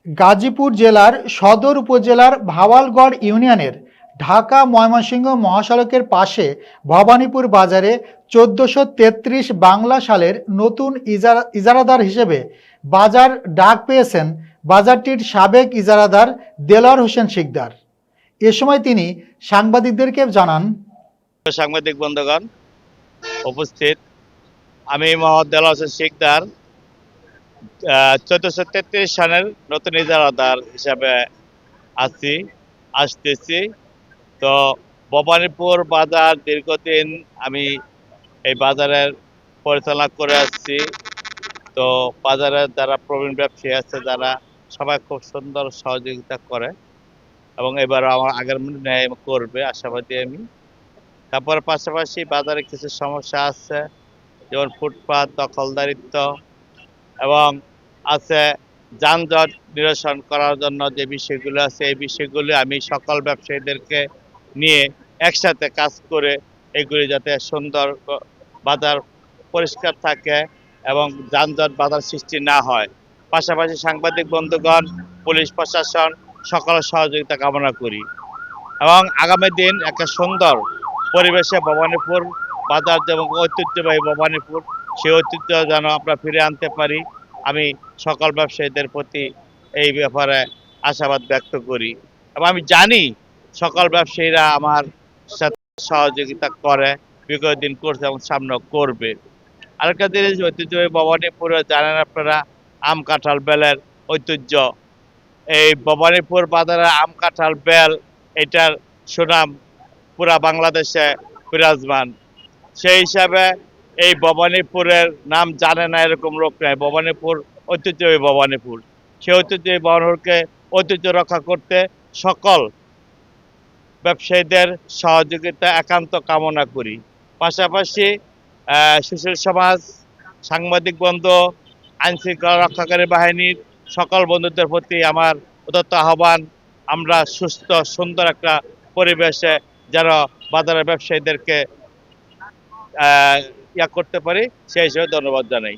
গাজীপুর জেলার সদর উপজেলার ভাওয়ালগড় ইউনিয়নের ঢাকা ময়মনসিংহ মহাসড়কের পাশে ভবানীপুর বাজারে ১৪৩৩ বাংলা সালের নতুন ইজারাদার হিসেবে বাজার ডাক পেয়েছেন বাজারটির সাবেক ইজারাদার দেলোয়ার হোসেন শিকদার। এ সময় তিনি সাংবাদিকদেরকে জানান, সাংবাদিক বন্ধুগণ উপস্থিত, আমি মোহাম্মদ দেলোয়ার হোসেন শিকদার ১৪৩৩ সালের নতুন ইজারাদার হিসাবে আসতেছি। তো ভবানীপুর বাজার দীর্ঘদিন আমি এই বাজারের পরিচালনা করে আসছি। তো বাজারের যারা প্রবীণ ব্যবসায়ী আছে, যারা সবাই খুব সুন্দর সহযোগিতা করে এবং এবার আমার আগের মনে ন্যায় করবে আশাবাদী আমি। তারপর পাশাপাশি বাজারে কিছু সমস্যা আছে, যেমন ফুটপাত দখলদারিত্ব এবং আছে যানজট নিরসন করার জন্য যে বিষয়গুলো আছে, এই বিষয়গুলি আমি সকল ব্যবসায়ীদেরকে নিয়ে একসাথে কাজ করে এগুলি যাতে সুন্দর বাজার পরিষ্কার থাকে এবং যানজট বাধার সৃষ্টি না হয়। পাশাপাশি সাংবাদিক বন্ধুগণ, পুলিশ প্রশাসন সকলের সহযোগিতা কামনা করি এবং আগামী দিন একটা সুন্দর পরিবেশে ভবানীপুর বাজার যেমন ঐতিহ্যবাহী ভবানীপুর, সেই ঐতিহ্য যেন আমরা ফিরে আনতে পারি, আমি সকল ব্যবসায়ীদের প্রতি এই ব্যাপারে আশাবাদ ব্যক্ত করি এবং আমি জানি সকল ব্যবসায়ীরা আমার সাথে সহযোগিতা করে, বিগত দিন করছে এবং সামনে করবে। আরেকটা জিনিস, ঐতিহ্যবাহী ভবানীপুরে জানেন আপনারা আম কাঁঠাল বেলের ঐতিহ্য। এই ভবানীপুর বাজারে আম কাঁঠাল বেল, এটার সুনাম পুরা বাংলাদেশে বিরাজমান। সেই হিসাবে এই ভবানীপুরের নাম জানে না এরকম লোক নাই। ভবানীপুর ঐতিহ্যবাহী ভবানীপুর, সেই ঐতিহ্যবাহী ভবানীপুরকে ঐতিহ্য রক্ষা করতে সকল ব্যবসায়ীদের সহযোগিতা একান্ত কামনা করি। পাশাপাশি সুশীল সমাজ, সাংবাদিক বন্ধু, আইনশৃঙ্খলা রক্ষাকারী বাহিনীর সকল বন্ধুদের প্রতি আমার উদাত্ত আহ্বান, আমরা সুস্থ সুন্দর একটা পরিবেশে যেন বাজারের ব্যবসায়ীদেরকে করতে পারি, সেই হিসেবে ধন্যবাদ জানাই।